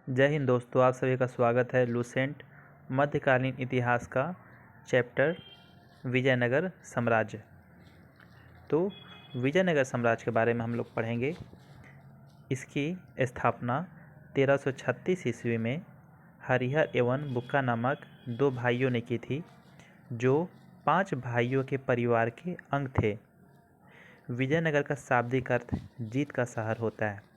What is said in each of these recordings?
जय हिंद दोस्तों, आप सभी का स्वागत है लूसेंट मध्यकालीन इतिहास का चैप्टर विजयनगर साम्राज्य। तो विजयनगर साम्राज्य के बारे में हम लोग पढ़ेंगे। इसकी स्थापना 1336 ईस्वी में हरिहर एवं बुक्का नामक दो भाइयों ने की थी, जो 5 भाइयों के परिवार के अंग थे। विजयनगर का शाब्दिक अर्थ जीत का शहर होता है।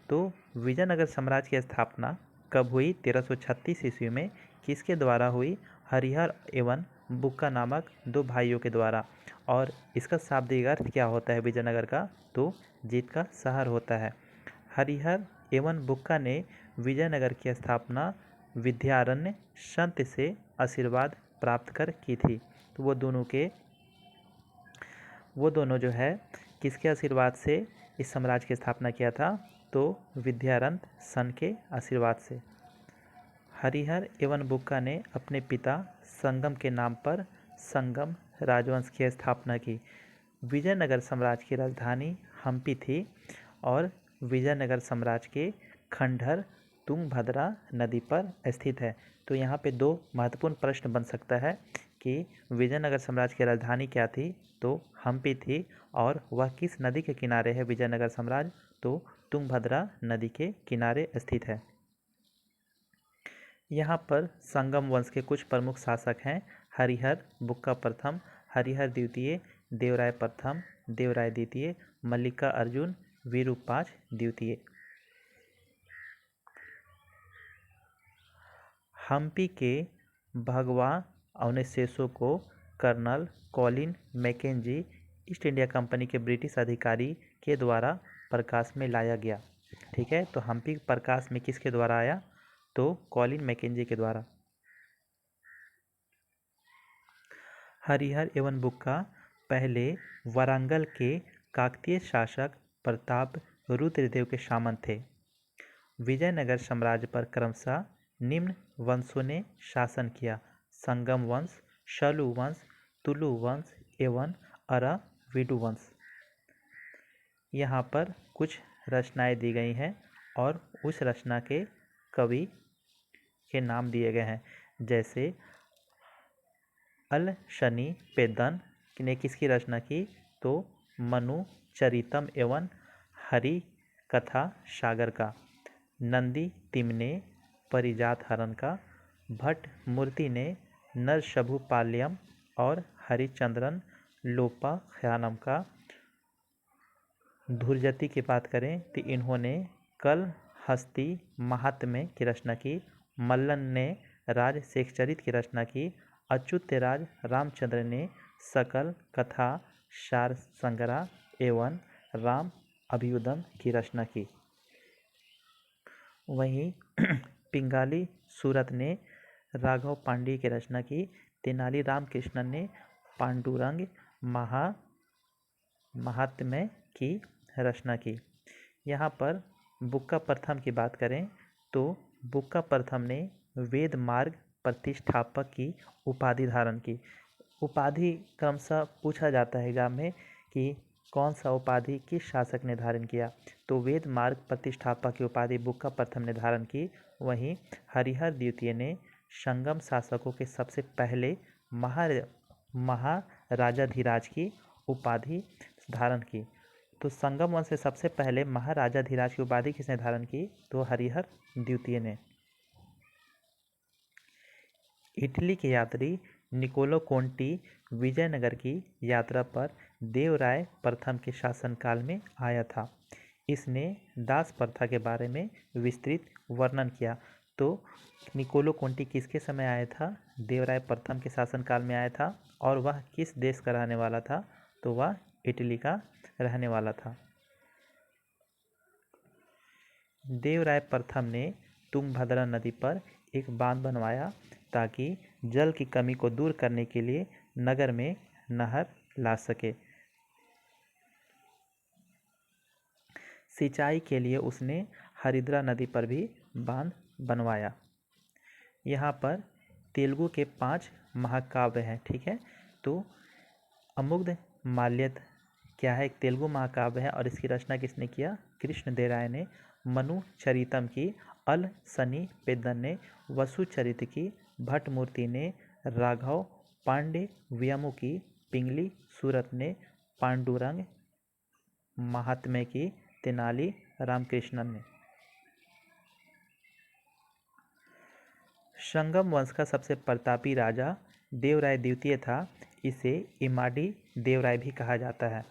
तो विजयनगर साम्राज्य की स्थापना कब हुई? 1336 ईस्वी में। किसके द्वारा हुई? हरिहर एवं बुक्का नामक दो भाइयों के द्वारा। और इसका शाब्दिक अर्थ क्या होता है विजयनगर का? तो जीत का शहर होता है। हरिहर एवं बुक्का ने विजयनगर की स्थापना विद्यारण्य संत से आशीर्वाद प्राप्त कर की थी। तो वो दोनों जो है किसके आशीर्वाद से इस साम्राज्य की स्थापना किया था? तो विद्यारण्य सन के आशीर्वाद से। हरिहर एवं बुक्का ने अपने पिता संगम के नाम पर संगम राजवंश की स्थापना की। विजयनगर साम्राज्य की राजधानी हम्पी थी और विजयनगर साम्राज्य के खंडहर तुंगभद्रा नदी पर स्थित है। तो यहाँ पे दो महत्वपूर्ण प्रश्न बन सकता है कि विजयनगर साम्राज्य की राजधानी क्या थी? तो हम्पी थी। और वह किस नदी के किनारे है विजयनगर साम्राज्य? तो तुंगभद्रा नदी के किनारे स्थित है। यहाँ पर संगम वंश के कुछ प्रमुख शासक हैं: हरिहर बुक्का प्रथम, हरिहर द्वितीय, देवराय प्रथम, देवराय द्वितीय, मल्लिका अर्जुन, विरूपाक्ष द्वितीय। हम्पी के भगवा अवशेषों को Colonel Colin Mackenzie East India Company के ब्रिटिश अधिकारी के द्वारा प्रकाश में लाया गया। ठीक है, तो हम्पी प्रकाश में किसके द्वारा आया? तो कॉलिन मैकेंजी के द्वारा। हरिहर एवं बुक्का पहले वारंगल के काकतीय शासक प्रताप रुद्रदेव के सामंत थे। विजयनगर साम्राज्य पर क्रमशः निम्न वंशों ने शासन किया: संगम वंश, शलु वंश, तुलु वंश एवं अराविडु वंश। यहाँ पर कुछ रचनाएं दी गई हैं और उस रचना के कवि के नाम दिए गए हैं। जैसे अल शनि पेदन ने किसकी रचना की? तो मनु चरितम एवं हरि कथा सागर का। नंदी तिम्ने परिजात हरण का। भट्ट मूर्ति ने नरशभुपाल्यम और हरिचंद्रन लोपाख्यानम का। धुरजती की बात करें तो इन्होंने कल हस्ती महात्म्य की रचना की। मल्लन ने राजशेखचरित की रचना की। अच्युतराज रामचंद्र ने सकल कथा सार संग्रह एवं राम अभ्युदय की रचना की। वहीं पिंगाली सूरत ने राघव पांडे की रचना की। तेनाली रामकृष्णन ने पांडुरंग महात्म्य की रचना की। यहाँ पर बुक्का प्रथम की बात करें तो बुक्का प्रथम ने वेद मार्ग प्रतिष्ठापक की उपाधि धारण की। उपाधि क्रमशः पूछा जाता है एग्जाम में कि कौन सा उपाधि किस शासक ने धारण किया? तो वेद मार्ग प्रतिष्ठापक की उपाधि बुक्का प्रथम ने धारण की। वहीं हरिहर द्वितीय ने संगम शासकों के सबसे पहले महाराजाधिराज की उपाधि धारण की। तो संगम वंश से सबसे पहले महाराजाधिराज की उपाधि किसने धारण की? तो हरिहर द्वितीय ने। इटली के यात्री निकोलो कोंटी विजयनगर की यात्रा पर देवराय प्रथम के शासनकाल में आया था। इसने दास प्रथा के बारे में विस्तृत वर्णन किया। तो निकोलो कोंटी किसके समय आया था? देवराय प्रथम के शासनकाल में आया था। और वह किस देश का रहने वाला था? तो वह इटली का रहने वाला था। देवराय प्रथम ने तुंगभद्रा नदी पर एक बांध बनवाया ताकि जल की कमी को दूर करने के लिए नगर में नहर ला सके। सिंचाई के लिए उसने हरिद्रा नदी पर भी बांध बनवाया। यहाँ पर तेलुगु के 5 महाकाव्य हैं। ठीक है, तो अमुग्ध माल्यद क्या है? एक तेलुगु महाकाव्य है और इसकी रचना किसने किया? कृष्णदेवराय ने। मनु चरितम की अल सनी पेद्दन ने वसुचरित की, भट्ट मूर्ति ने राघव पांडे व्यमु की, पिंगली सूरत ने पांडुरंग महात्म्य की, तेनाली रामकृष्णन ने। संगम वंश का सबसे प्रतापी राजा देवराय द्वितीय था। इसे इमाडी देवराय भी कहा जाता है।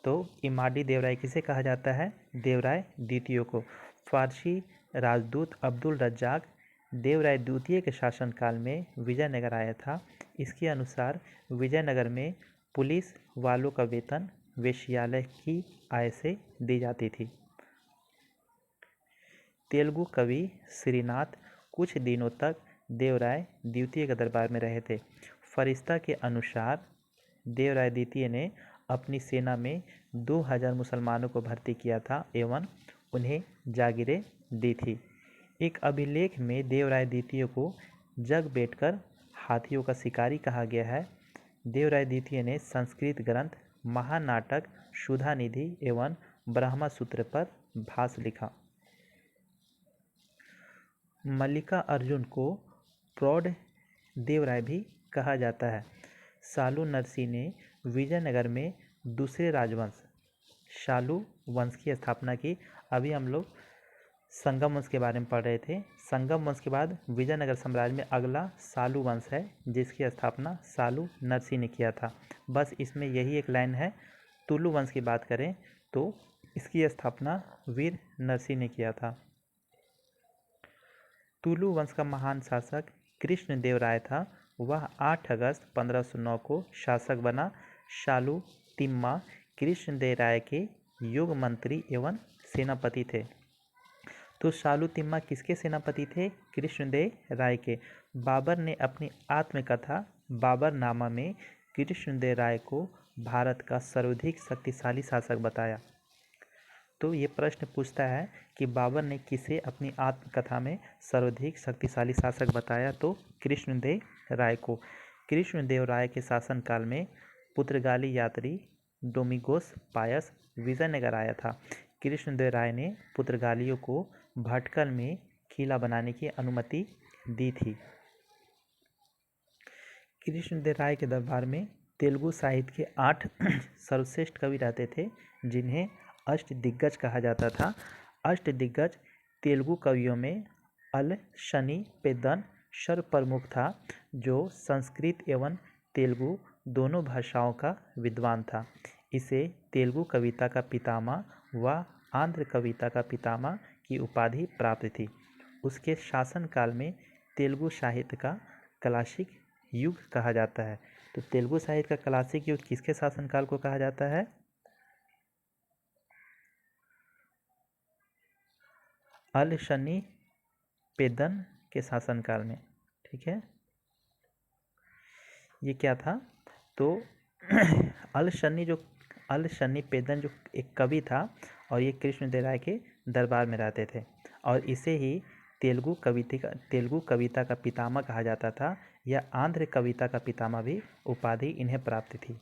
तो इमाडी देवराय किसे कहा जाता है? देवराय द्वितीय को। फारसी राजदूत अब्दुल रज्जाक देवराय द्वितीय के शासनकाल में विजयनगर आया था। इसके अनुसार विजयनगर में पुलिस वालों का वेतन वेश्यालय की आय से दी जाती थी। तेलुगु कवि श्रीनाथ कुछ दिनों तक देवराय द्वितीय के दरबार में रहे थे। फरिश्ता के अनुसार देवराय द्वितीय ने अपनी सेना में 2000 मुसलमानों को भर्ती किया था एवं उन्हें जागीरें दी थी। एक अभिलेख में देवराय द्वितीय को जग बैठकर हाथियों का शिकारी कहा गया है। देवराय द्वितीय ने संस्कृत ग्रंथ महानाटक सुधा निधि एवं ब्रह्मा सूत्र पर भाष्य लिखा। मल्लिका अर्जुन को प्रौढ़ देवराय भी कहा जाता है। सालू नरसी ने विजयनगर में दूसरे राजवंश शालू वंश की स्थापना की। अभी हम लोग संगम वंश के बारे में पढ़ रहे थे। संगम वंश के बाद विजयनगर साम्राज्य में अगला सालू वंश है, जिसकी स्थापना सालू नरसी ने किया था। बस इसमें यही एक लाइन है। तुलु वंश की बात करें तो इसकी स्थापना वीर नरसी ने किया था। तुलु वंश का महान शासक कृष्णदेव राय था। वह 8 अगस्त 1509 को शासक बना। शालू तिम्मा कृष्णदेव राय के युग मंत्री एवं सेनापति थे। तो शालू तिम्मा किसके सेनापति थे? कृष्णदेव राय के। बाबर ने अपनी आत्मकथा बाबरनामा में कृष्णदेव राय को भारत का सर्वाधिक शक्तिशाली शासक बताया। तो ये प्रश्न पूछता है कि बाबर ने किसे अपनी आत्मकथा में सर्वाधिक शक्तिशाली शासक बताया? तो कृष्णदेव राय को। कृष्णदेव राय के शासनकाल में पुर्तगाली यात्री डोमिंगोस पायस विजयनगर आया था। कृष्णदेव राय ने पुर्तगालियों को भटकल में किला बनाने की अनुमति दी थी। कृष्णदेव राय के दरबार में तेलुगु साहित्य के 8 सर्वश्रेष्ठ कवि रहते थे, जिन्हें अष्टदिग्गज कहा जाता था। अष्टदिग्गज तेलुगु कवियों में अल शनि पेद्दन सर्वप्रमुख था, जो संस्कृत एवं तेलुगु दोनों भाषाओं का विद्वान था। इसे तेलुगु कविता का पितामह व आंध्र कविता का पितामह की उपाधि प्राप्त थी। उसके शासनकाल में तेलुगु साहित्य का क्लासिक युग कहा जाता है। तो तेलुगु साहित्य का क्लासिक युग किसके शासनकाल को कहा जाता है? अल शनि पेद्दन के शासनकाल में। ठीक है, ये क्या था? तो अल शनि पेद्दन जो एक कवि था, और ये कृष्णदेव राय के दरबार में रहते थे, और इसे ही तेलुगु कविता का पितामह कहा जाता था, या आंध्र कविता का पितामह भी उपाधि इन्हें प्राप्त थी।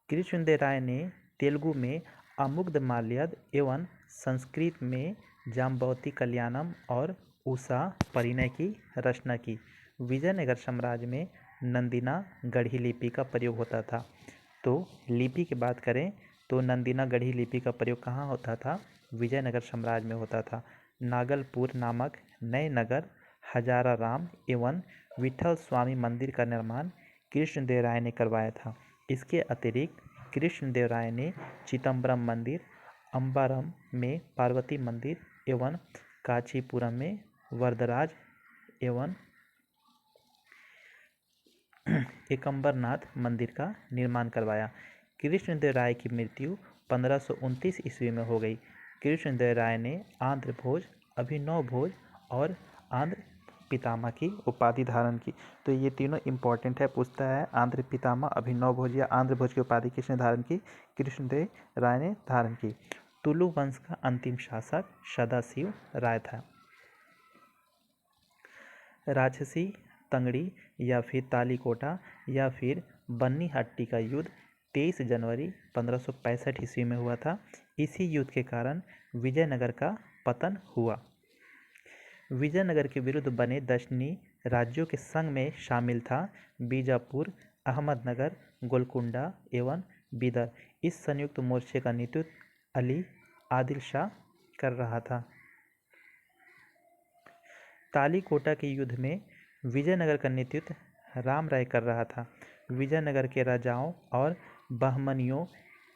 कृष्णदेव राय ने तेलुगु में अमुग्धमाल्यद एवं संस्कृत में जाम्बवती कल्याणम और उषा परिणय की रचना की। विजयनगर साम्राज्य में नंदिना गढ़ी लिपि का प्रयोग होता था। तो लिपि की बात करें तो नंदिना गढ़ी लिपि का प्रयोग कहाँ होता था? विजयनगर साम्राज्य में होता था। नागलपुर नामक नए नगर हजारा राम एवं विठल स्वामी मंदिर का निर्माण कृष्णदेव राय ने करवाया था। इसके अतिरिक्त कृष्णदेव राय ने चिदम्बरम मंदिर, अम्बारम में पार्वती मंदिर एवं कांचीपुरम में वरदराज एवं एकम्बरनाथ मंदिर का निर्माण करवाया। कृष्णदेव राय की मृत्यु 1529 ईस्वी में हो गई। कृष्णदेव राय ने आंध्र भोज, अभिनव भोज और आंध्र पितामह की उपाधि धारण की। तो ये तीनों इम्पॉर्टेंट है, पूछता है आंध्र पितामह, अभिनव भोज या आंध्र भोज की उपाधि किसने धारण की? कृष्णदेव राय ने धारण की। तुलु वंश का अंतिम शासक सदाशिव राय था। राजसी तंगड़ी या फिर तालीकोटा या फिर बन्नी हट्टी का युद्ध 23 जनवरी 1565 ईस्वी में हुआ था। इसी युद्ध के कारण विजयनगर का पतन हुआ। विजयनगर के विरुद्ध बने दक्षिणी राज्यों के संघ में शामिल था बीजापुर, अहमदनगर, गोलकुंडा एवं बीदर। इस संयुक्त मोर्चे का नेतृत्व अली आदिल शाह कर रहा था। तालीकोटा के युद्ध में विजयनगर का नेतृत्व राम राय कर रहा था। विजयनगर के राजाओं और बहमनियों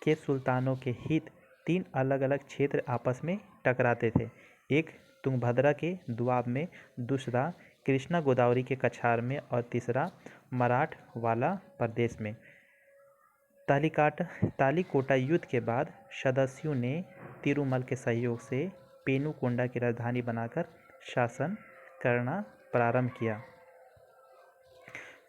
के सुल्तानों के हित 3 अलग अलग क्षेत्र आपस में टकराते थे। एक तुंगभद्रा के दोआब में, दूसरा कृष्णा गोदावरी के कछार में और तीसरा मराठवाला प्रदेश में। तालीकोटा युद्ध के बाद सदस्यों ने तिरुमल के सहयोग से पेनुकोंडा की राजधानी बनाकर शासन करना प्रारंभ किया।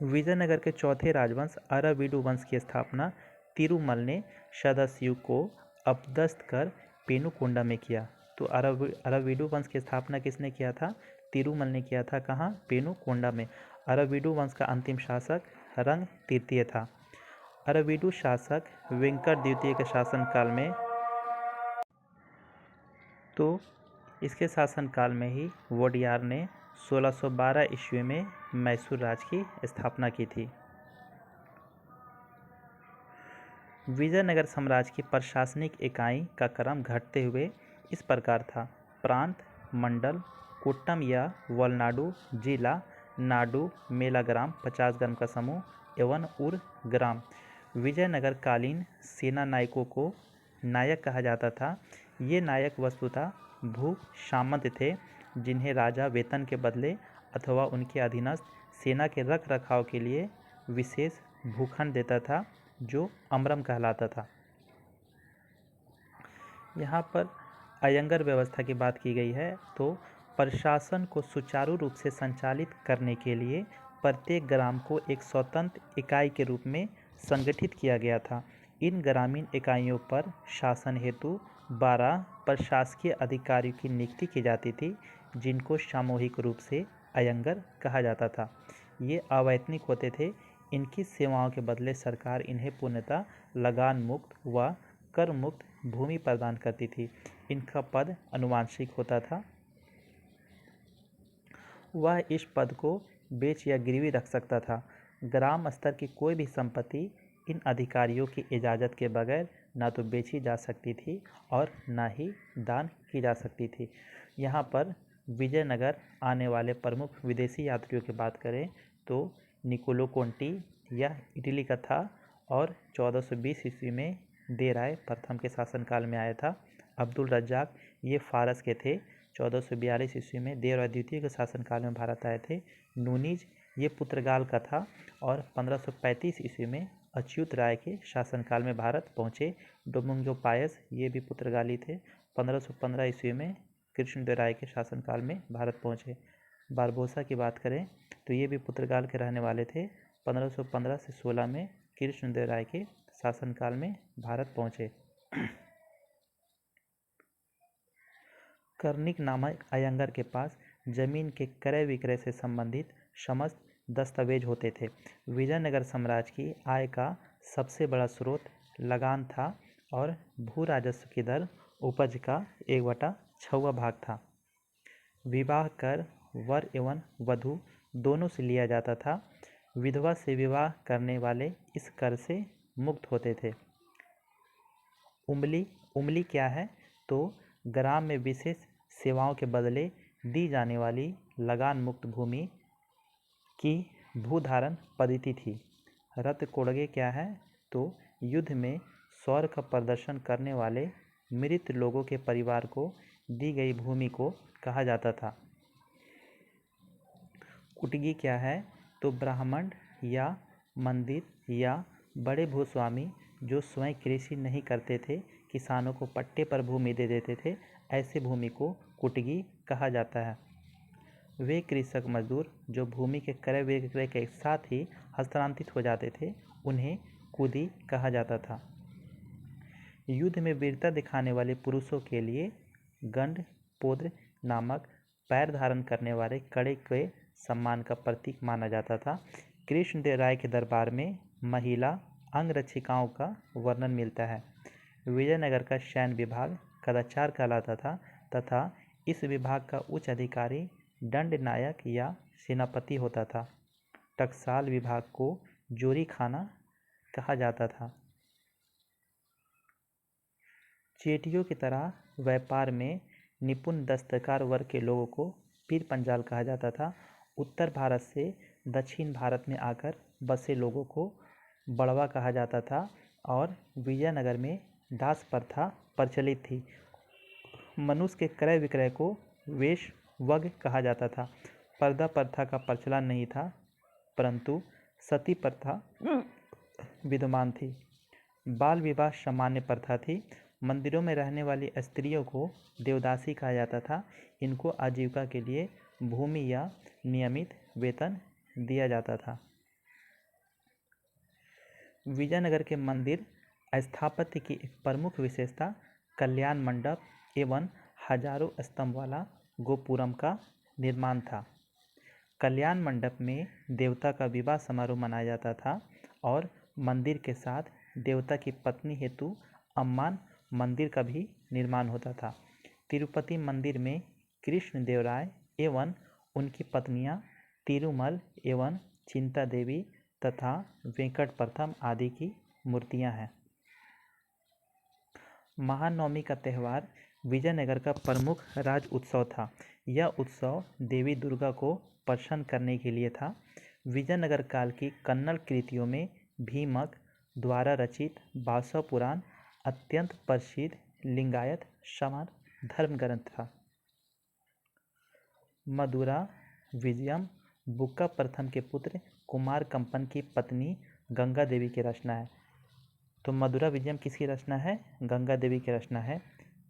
विजयनगर के चौथे राजवंश अराविडु वंश की स्थापना तिरुमल ने सदस्यों को अपदस्थ कर पेनुकोंडा में किया। तो अराविडु वंश की स्थापना किसने किया था? तिरुमल ने किया था। कहाँ? पेनुकोंडा में। अराविडु वंश का अंतिम शासक रंग तृतीय था। अराविडु शासक वेंकट द्वितीय के शासनकाल में इसके शासनकाल में ही वोडियार ने 1612 ईस्वी में मैसूर राज्य की स्थापना की थी। विजयनगर साम्राज्य की प्रशासनिक इकाई का क्रम घटते हुए इस प्रकार था: प्रांत, मंडल, कोट्टम या वलनाडु, जिला, नाडु, मेला ग्राम 50 ग्राम का समूह एवं उर ग्राम। विजयनगर कालीन सेना नायकों को नायक कहा जाता था। ये नायक वस्तुतः भू सामंत थे, जिन्हें राजा वेतन के बदले अथवा उनके अधीनस्थ सेना के रख रखाव के लिए विशेष भूखंड देता था, जो अमरम कहलाता था। यहाँ पर अयंगर व्यवस्था की बात की गई है। तो प्रशासन को सुचारू रूप से संचालित करने के लिए प्रत्येक ग्राम को एक स्वतंत्र इकाई के रूप में संगठित किया गया था। इन ग्रामीण इकाइयों पर शासन हेतु 12 प्रशासकीय अधिकारियों की नियुक्ति की जाती थी, जिनको सामूहिक रूप से अयंगर कहा जाता था। ये अवैतनिक होते थे। इनकी सेवाओं के बदले सरकार इन्हें पूर्णतः लगान मुक्त व कर मुक्त भूमि प्रदान करती थी। इनका पद अनुवांशिक होता था। वह इस पद को बेच या गिरवी रख सकता था। ग्राम स्तर की कोई भी संपत्ति इन अधिकारियों की इजाज़त के बगैर ना तो बेची जा सकती थी और ना ही दान की जा सकती थी। यहाँ पर विजयनगर आने वाले प्रमुख विदेशी यात्रियों की बात करें तो निकोलो कोंटी यह इटली का था और 1420 ईस्वी में दे राय प्रथम के शासनकाल में आया था। अब्दुल रज्जाक ये फारस के थे। 1442 ईस्वी में देव राय द्वितीय के शासनकाल में भारत आए थे। नूनीज ये पुर्तगाल का था और 1535 ईस्वी में अच्युत राय के शासनकाल में भारत पहुँचे। डोमिंगो पायस ये भी पुर्तगाली थे। 1515 ईस्वी में कृष्णदेव राय के शासनकाल में भारत पहुँचे। बारबोसा की बात करें तो ये भी पुर्तगाल के रहने वाले थे। 1515 से 16 में कृष्णदेव राय के शासनकाल में भारत पहुँचे। कर्णिक नामक अयंगर के पास जमीन के क्रय विक्रय से संबंधित समस्त दस्तावेज होते थे। विजयनगर साम्राज्य की आय का सबसे बड़ा स्रोत लगान था और भू राजस्व की दर उपज का 1/6 भाग था। विवाह कर वर एवं वधू दोनों से लिया जाता था। विधवा से विवाह करने वाले इस कर से मुक्त होते थे। उमली क्या है? तो ग्राम में विशेष सेवाओं के बदले दी जाने वाली लगान मुक्त भूमि की भूधारण पद्धति थी। रत्कोड़गे क्या है? तो युद्ध में शौर्य का प्रदर्शन करने वाले मृत लोगों के परिवार को दी गई भूमि को कहा जाता था। कुटगी क्या है? तो ब्राह्मण या मंदिर या बड़े भूस्वामी जो स्वयं कृषि नहीं करते थे, किसानों को पट्टे पर भूमि दे देते थे, ऐसे भूमि को कुटगी कहा जाता है। वे कृषक मजदूर जो भूमि के क्रय विक्रय के साथ ही हस्तांतरित हो जाते थे, उन्हें कुदी कहा जाता था। युद्ध में वीरता दिखाने वाले पुरुषों के लिए गंडपोद्र नामक पैर धारण करने वाले कड़े के सम्मान का प्रतीक माना जाता था। कृष्णदेव राय के दरबार में महिला अंगरक्षिकाओं का वर्णन मिलता है। विजयनगर का सैन्य विभाग कदाचार कहलाता था तथा इस विभाग का उच्च अधिकारी दंड नायक या सेनापति होता था। टकसाल विभाग को जोरी खाना कहा जाता था। चेटियों की तरह व्यापार में निपुण दस्तकार वर्ग के लोगों को पीर पंजाल कहा जाता था। उत्तर भारत से दक्षिण भारत में आकर बसे लोगों को बड़वा कहा जाता था और विजयनगर में दास प्रथा प्रचलित थी। मनुष्य के क्रय विक्रय को वेश्यावग कहा जाता था। पर्दा प्रथा का प्रचलन नहीं था, परंतु सती प्रथा विद्यमान थी। बाल विवाह सामान्य प्रथा थी। मंदिरों में रहने वाली स्त्रियों को देवदासी कहा जाता था। इनको आजीविका के लिए भूमि या नियमित वेतन दिया जाता था। विजयनगर के मंदिर स्थापत्य की एक प्रमुख विशेषता कल्याण मंडप एवं हजारों स्तंभ वाला गोपुरम का निर्माण था। कल्याण मंडप में देवता का विवाह समारोह मनाया जाता था और मंदिर के साथ देवता की पत्नी हेतु अम्मान मंदिर का भी निर्माण होता था। तिरुपति मंदिर में कृष्ण देव राय एवं उनकी पत्नियां तिरुमल एवं चिंता देवी तथा वेंकट प्रथम आदि की मूर्तियां हैं। महानवमी का त्यौहार विजयनगर का प्रमुख राज उत्सव था। यह उत्सव देवी दुर्गा को प्रसन्न करने के लिए था। विजयनगर काल की कन्नड़ कृतियों में भीमक द्वारा रचित बासव पुराण अत्यंत प्रसिद्ध लिंगायत समाज धर्म ग्रंथ था। मदुरा विजयम बुक्का प्रथम के पुत्र कुमार कंपन की पत्नी गंगा देवी की रचना है। तो मदुरा विजयम किसकी रचना है? गंगा देवी की रचना है।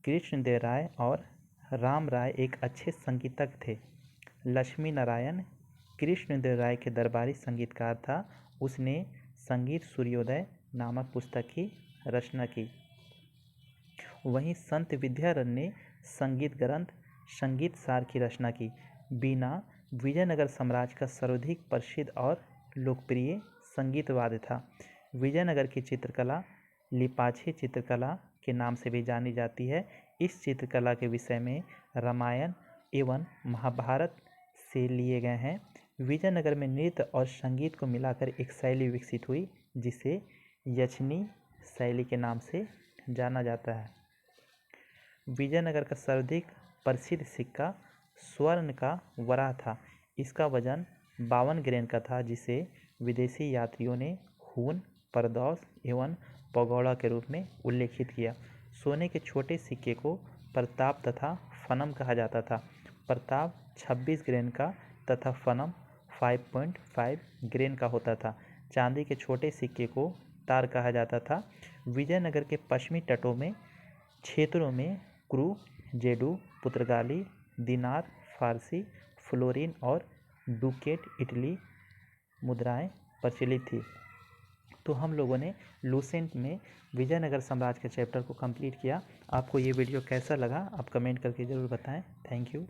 कृष्णदेव राय और राम राय एक अच्छे संगीतज्ञ थे। लक्ष्मी नारायण कृष्णदेव राय के दरबारी संगीतकार था। उसने संगीत सूर्योदय नामक पुस्तक की रचना की। वहीं संत विद्यारण्य ने संगीत ग्रंथ संगीत सार की रचना की। बीना विजयनगर साम्राज्य का सर्वाधिक प्रसिद्ध और लोकप्रिय संगीत वाद्य था। विजयनगर की चित्रकला लिपाछी चित्रकला के नाम से भी जानी जाती है। इस चित्रकला के विषय में रामायण एवं महाभारत से लिए गए हैं। विजयनगर में नृत्य और संगीत को मिलाकर एक शैली विकसित हुई जिसे यक्षिणी शैली के नाम से जाना जाता है। विजयनगर का सर्वाधिक प्रसिद्ध सिक्का स्वर्ण का वराह था। इसका वजन 52 ग्रेन का था, जिसे विदेशी यात्रियों ने खून, परदौस एवं पगौड़ा के रूप में उल्लेखित किया। सोने के छोटे सिक्के को प्रताप तथा फनम कहा जाता था। प्रताप 26 ग्रेन का तथा फनम 5.5 ग्रेन का होता था। चांदी के छोटे सिक्के को तार कहा जाता था। विजयनगर के पश्चिमी तटों में क्षेत्रों में क्रू, जेडू, पुर्तगाली, दिनार, फारसी, फ्लोरिन और डुकेट इटली मुद्राएं प्रचलित थी। तो हम लोगों ने लूसेंट में विजयनगर साम्राज्य के चैप्टर को कंप्लीट किया। आपको ये वीडियो कैसा लगा आप कमेंट करके ज़रूर बताएं। Thank you.